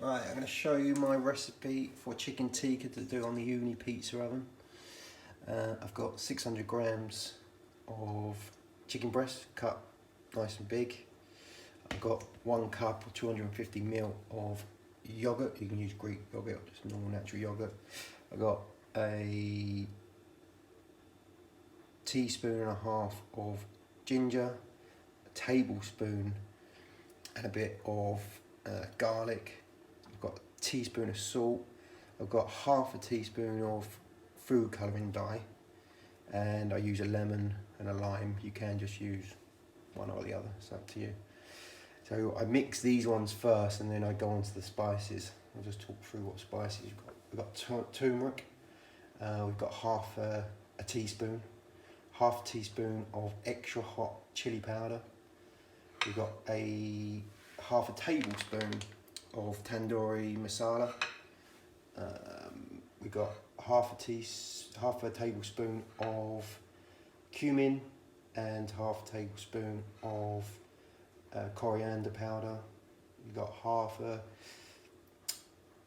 Right, I'm going to show you my recipe for chicken tikka to do on the Ooni pizza oven. I've got 600 grams of chicken breast cut nice and big. I've got 1 cup or 250 ml of yogurt. You can use Greek yogurt or just normal natural yogurt. I've got a teaspoon and a half of ginger, a tablespoon and a bit of garlic. I've got a teaspoon of salt. I've got half a teaspoon of food colouring dye, and I use a lemon and a lime. You can just use one or the other, it's up to you. So I mix these ones first and then I go on to the spices. I'll just talk through what spices you've got. We've got turmeric, we've got half a teaspoon, half a teaspoon of extra hot chili powder. We've got half a tablespoon of tandoori masala. We've got half a tablespoon of cumin and half a tablespoon of coriander powder. We've got half a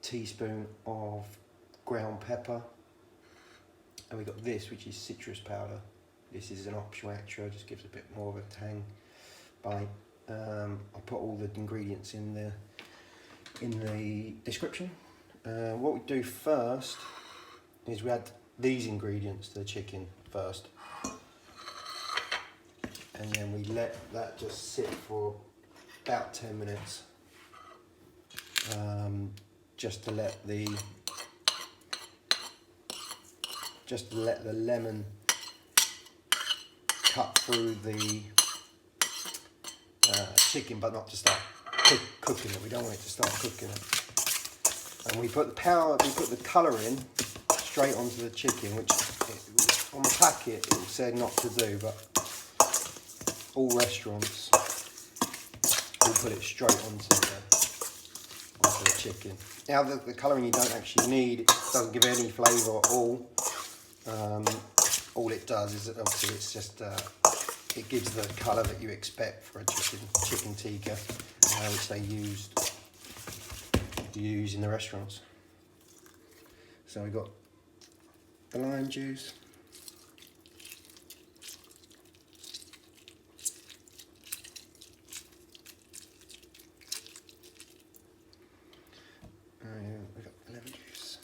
teaspoon of ground pepper, and we've got this, which is citrus powder. This is an optional extra, just gives a bit more of a tang bite. I'll put all the ingredients in the description. What we do first is we add these ingredients to the chicken first, and then we let that just sit for about 10 minutes, just to let the lemon cut through the chicken, but not to start cooking it. We don't want it to start cooking it. And we put the colour in straight onto the chicken, which on the packet it said not to do, but all restaurants will put it straight onto the chicken. Now the colouring you don't actually need, it doesn't give any flavour at all. All it does is obviously it's just it gives the colour that you expect for a chicken tikka, which they use in the restaurants. So we've got the lime juice, we've got lemon juice,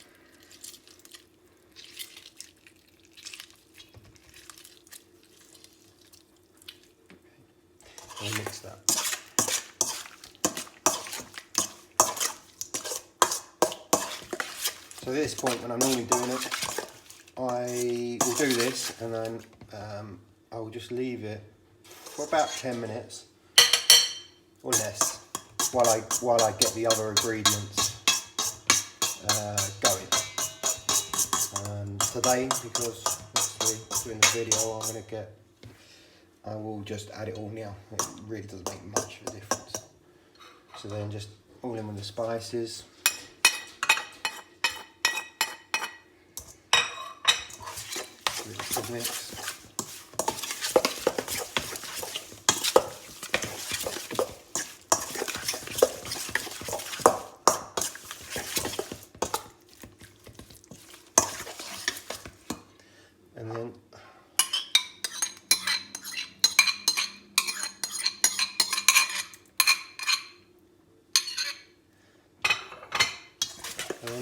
and we mix that. So at this point, when I'm normally doing it, I will do this, and then I will just leave it for about 10 minutes or less while I get the other ingredients going. And today, because obviously doing the video, I will just add it all now. It really doesn't make much of a difference. So then just all in with the spices. Good mix. And then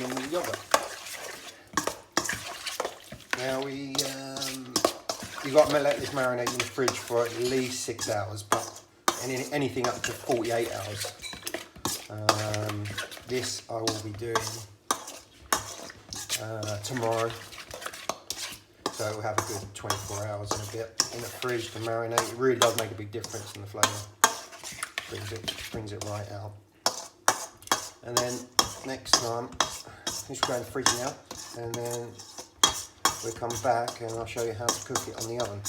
in the yogurt. Now you've got to let this marinate in the fridge for at least 6 hours, but anything up to 48 hours. This I will be doing tomorrow, so it will have a good 24 hours and a bit in the fridge to marinate. It really does make a big difference in the flavour. Brings it right out. And then next time, this will go in the fridge now, and then we'll come back and I'll show you how to cook it on the oven.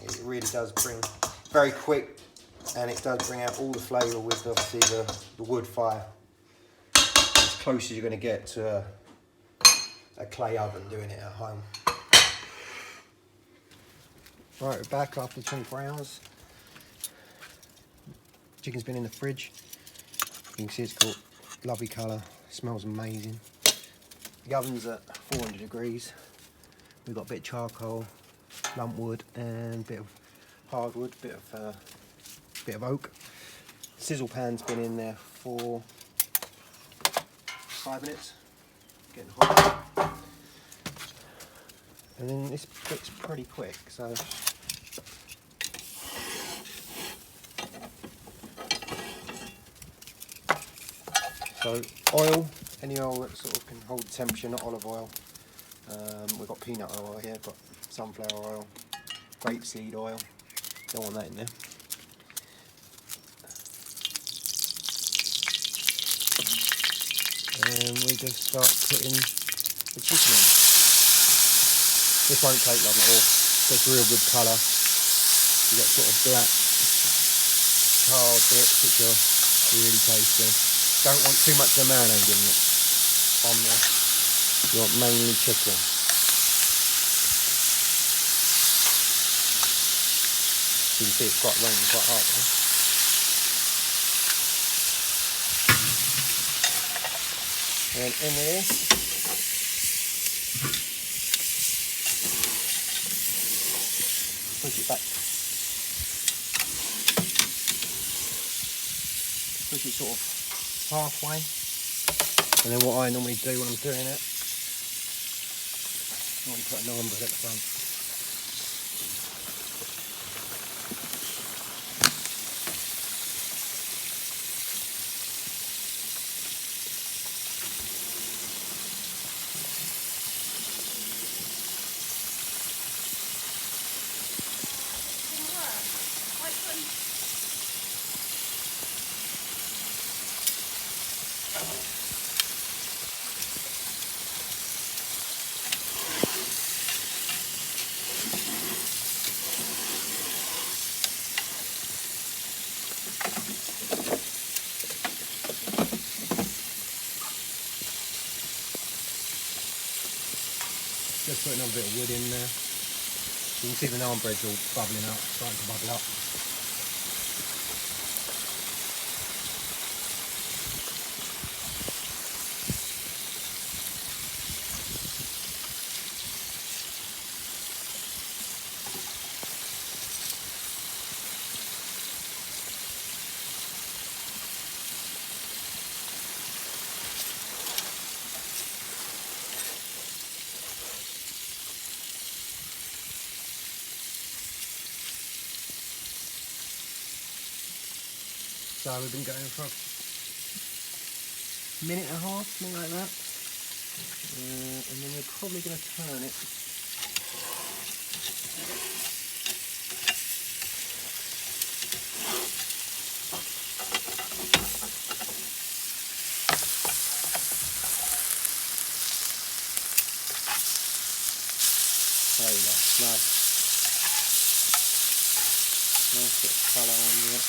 It really does bring very quick, and it does bring out all the flavour with obviously the wood fire. As close as you're going to get to a clay oven doing it at home. Right, we're back after 24 hours. Chicken's been in the fridge. You can see it's got lovely colour, smells amazing. The oven's at 400 degrees. We've got a bit of charcoal, lump wood, and a bit of hardwood, bit of oak. Sizzle pan's been in there for 5 minutes, getting hot. And then this bit's pretty quick, so oil, any oil that sort of can hold the temperature, not olive oil. We've got peanut oil here, got sunflower oil, grapeseed oil, don't want that in there. And we just start putting the chicken in. This won't take long at all, gets real good colour. You get sort of black charred bits which are really tasty. Don't want too much of the marinade in it on there. You want mainly chicken. You can see it's quite raining quite hard there. And in with this, push it back. Push it sort of halfway. And then what I normally do when I'm doing it, I want to put a naan bread at the front. Just put another bit of wood in there. You can see the naan bread's all bubbling up, starting to bubble up. So we've been going for a minute and a half, something like that. And then we're probably going to turn it. There you go, nice bit of colour on it.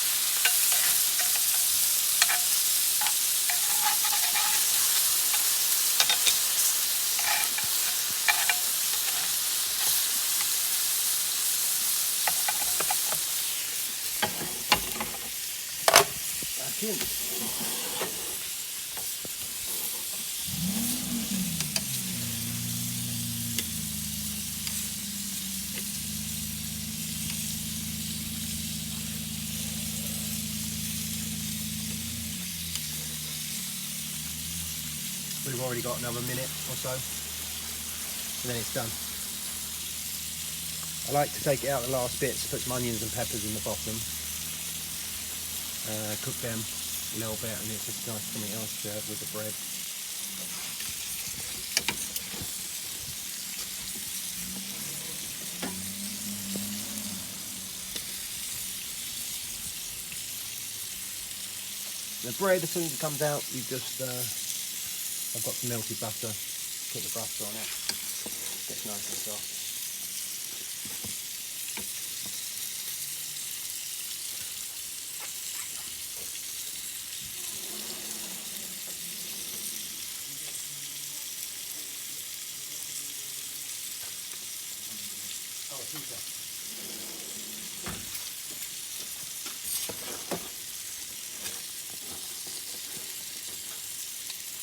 In. We've already got another minute or so, and then it's done. I like to take it out the last bits, put some onions and peppers in the bottom. Cook them a little bit, and it's just nice something else to have with the bread. The bread, as soon as it comes out, you just I've got some melted butter, put the butter on it, gets nice and soft.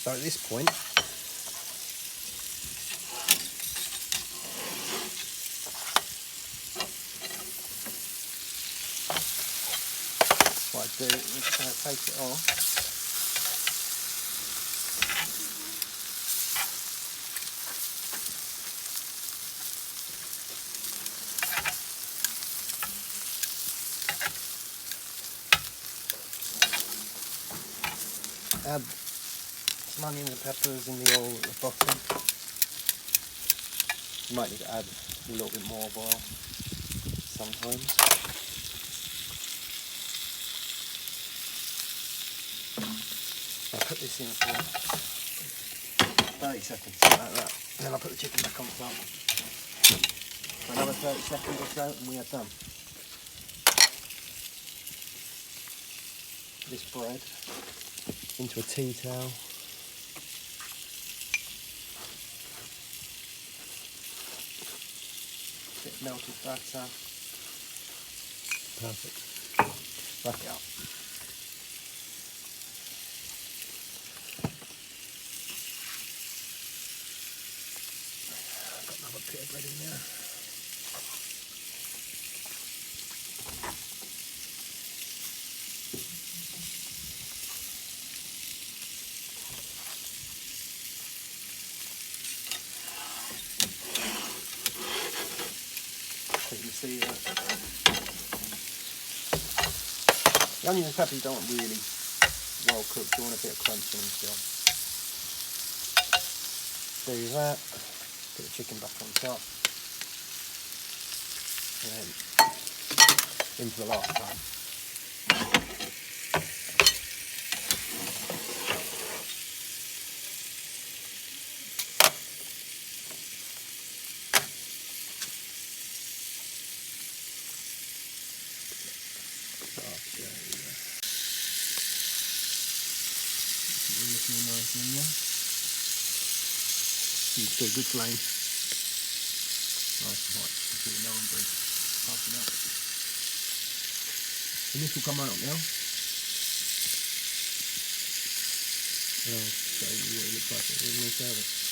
So at this point, what I do is take it off. Add some onions and peppers in the oil at the bottom. You might need to add a little bit more of oil sometimes. I'll put this in for 30 seconds, something like that. Then I'll put the chicken back on top for another 30 seconds or so, and we are done. This bread into a tea towel. Bit of melted butter. Perfect. Wrap it up. Got another bit of bread in there. So you can see that the onions and peppers don't want really well cooked, you want a bit of crunch in them still. Do that, put the chicken back on top, and then in for the last time. Looking nice in there. It's got a good flame. Nice and hot. You see the melon bread puffing up. And this will come out now. And I'll show you what it looks like when we serve it.